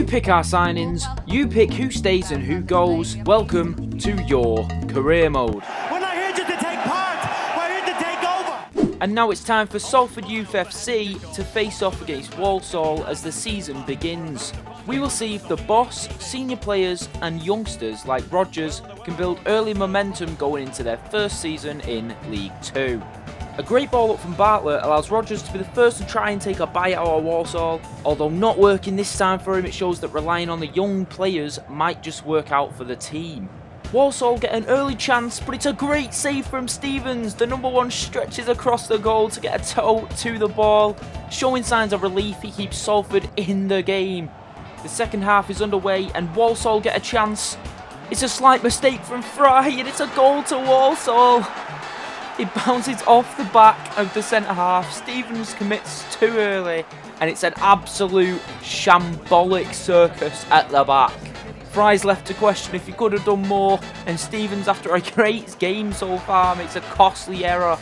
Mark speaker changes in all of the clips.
Speaker 1: You pick our signings, you pick who stays and who goes. Welcome to your career mode.
Speaker 2: We're not here just to take part, we're here to take over.
Speaker 1: And now it's time for Salford Youth FC to face off against Walsall as the season begins. We will see if the boss, senior players and youngsters like Rodgers can build early momentum going into their first season in League 2. A great ball up from Bartlett allows Rodgers to be the first to try and take a bite out of Walsall. Although not working this time for him, it shows that relying on the young players might just work out for the team. Walsall get an early chance, but it's a great save from Stevens. The number one stretches across the goal to get a toe to the ball. Showing signs of relief, he keeps Salford in the game. The second half is underway and Walsall get a chance. It's a slight mistake from Fry and it's a goal to Walsall. It bounces off the back of the centre half. Stevens commits too early and it's an absolute shambolic circus at the back. Fry's left to question if he could have done more, and Stevens, after a great game so far, makes a costly error.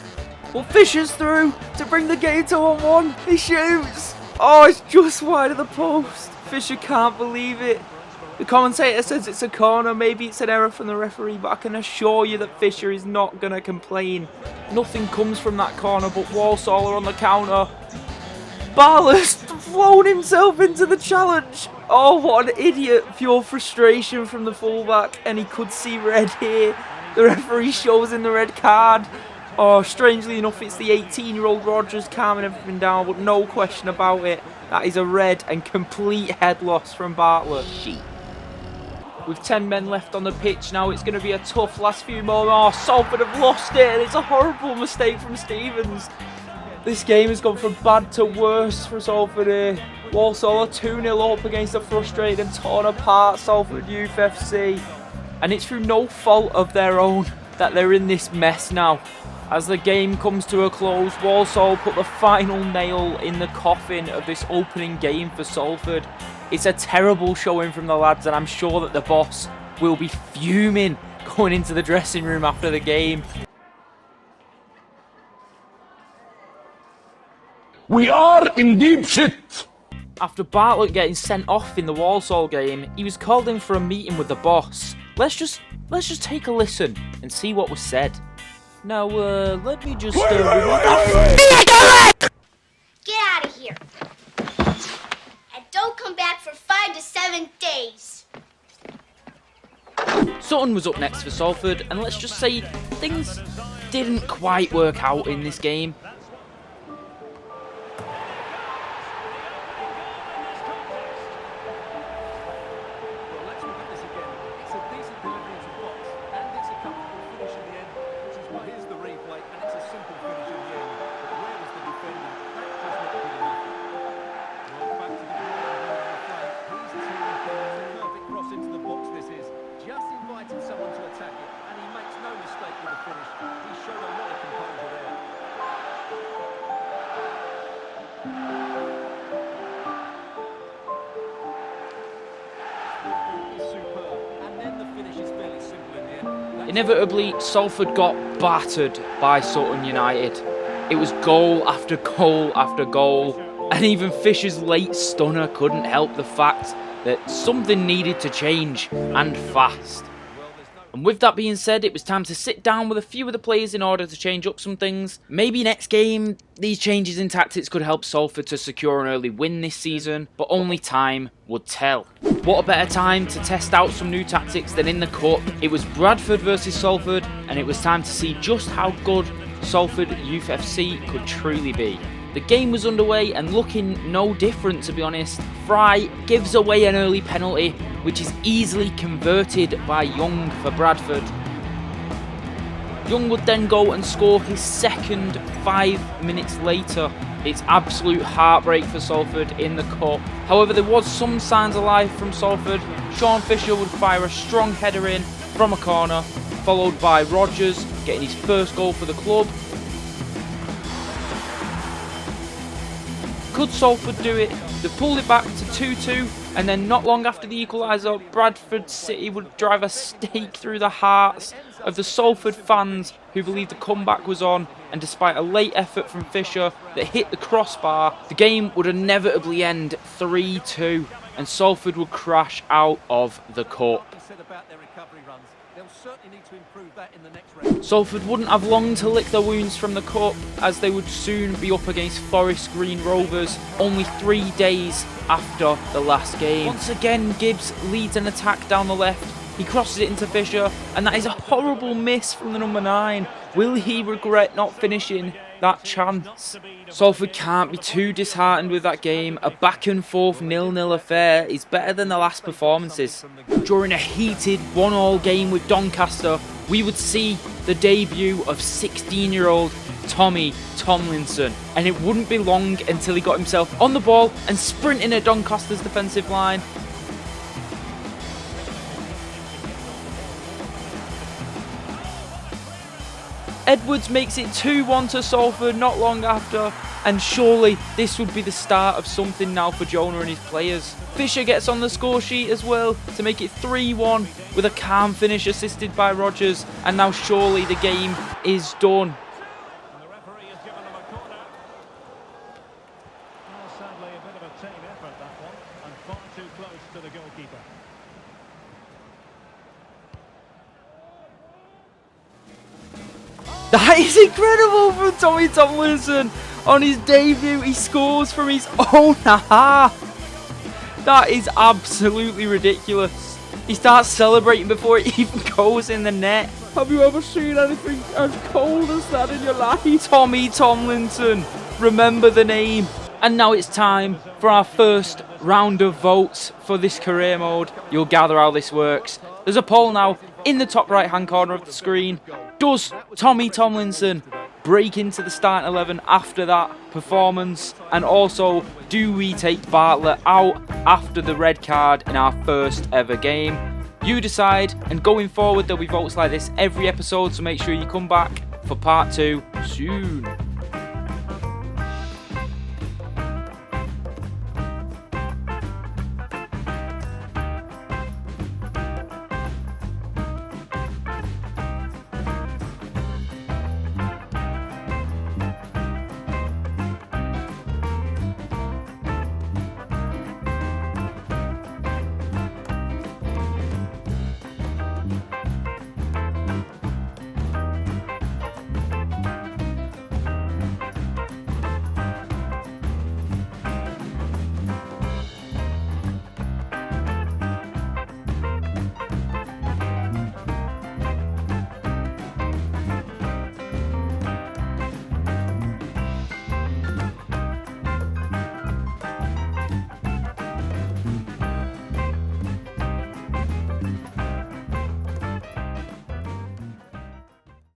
Speaker 1: Well, Fisher's through to bring the game to 1-1. He shoots. Oh, it's just wide of the post. Fisher can't believe it. The commentator says it's a corner, maybe it's an error from the referee, but I can assure you that Fisher is not going to complain. Nothing comes from that corner, but Walsall are on the counter. Bartlett's flown himself into the challenge. Oh, what an idiot. Pure frustration from the fullback, and he could see red here. The referee shows him the red card. Oh, strangely enough, it's the 18-year-old Rodgers calming everything down, but no question about it. That is a red and complete head loss from Bartlett. With 10 men left on the pitch now, it's going to be a tough last few moments. Oh, Salford have lost it, and it's a horrible mistake from Stevens. This game has gone from bad to worse for Salford here. Walsall are 2-0 up against a frustrated and torn apart Salford Youth FC. And it's through no fault of their own that they're in this mess now. As the game comes to a close, Walsall put the final nail in the coffin of this opening game for Salford. It's a terrible showing from the lads, and I'm sure that the boss will be fuming going into the dressing room after the game.
Speaker 3: We are in deep shit!
Speaker 1: After Bartlett getting sent off in the Walsall game, he was called in for a meeting with the boss. Let's just take a listen and see what was said. Now, let me just...
Speaker 4: Get out of here! And don't come back for 5 to 7 days.
Speaker 1: Sutton was up next for Salford, and let's just say things didn't quite work out in this game. Inevitably, Salford got battered by Sutton United. It was goal after goal after goal, and even Fisher's late stunner couldn't help the fact that something needed to change, and fast. And with that being said, it was time to sit down with a few of the players in order to change up some things. Maybe next game, these changes in tactics could help Salford to secure an early win this season, but only time would tell. What a better time to test out some new tactics than in the cup. It was Bradford versus Salford, and it was time to see just how good Salford Youth FC could truly be. The game was underway and looking no different, to be honest. Fry gives away an early penalty, which is easily converted by Young for Bradford. Young would then go and score his second 5 minutes later. It's absolute heartbreak for Salford in the cup. However, there was some signs of life from Salford. Sean Fisher would fire a strong header in from a corner, followed by Rodgers getting his first goal for the club. Could Salford do it? They pulled it back to 2-2, and then not long after the equaliser, Bradford City would drive a stake through the hearts of the Salford fans who believed the comeback was on, and despite a late effort from Fisher that hit the crossbar, the game would inevitably end 3-2, and Salford would crash out of the cup. Salford wouldn't have long to lick their wounds from the cup, as they would soon be up against Forest Green Rovers only 3 days after the last game. Once again, Gibbs leads an attack down the left. He crosses it into Fisher, and that is a horrible miss from the number 9. Will he regret not finishing that chance? Salford can't be too disheartened with that game. A back and forth 0-0 affair is better than the last performances. During a heated 1-1 game with Doncaster, we would see the debut of 16-year-old Tommy Tomlinson, and it wouldn't be long until he got himself on the ball and sprinting at Doncaster's defensive line. Edwards makes it 2-1 to Salford not long after, and surely this would be the start of something now for Jonah and his players. Fisher gets on the score sheet as well to make it 3-1 with a calm finish assisted by Rogers, and now surely the game is done.
Speaker 5: The referee has given them a corner. Well, sadly, a bit of a tame effort, that one, and far too close to the goalkeeper.
Speaker 1: That is incredible from Tommy Tomlinson. On his debut, he scores from his own half. That is absolutely ridiculous. He starts celebrating before it even goes in the net. Have you ever seen anything as cold as that in your life? Tommy Tomlinson. Remember the name. And now it's time for our first round of votes for this career mode. You'll gather how this works. There's a poll now in the top right hand corner of the screen. Does Tommy Tomlinson break into the starting 11 after that performance? And also, do we take Bartlett out after the red card in our first ever game? You decide, and going forward there'll be votes like this every episode, so make sure you come back for part 2 soon.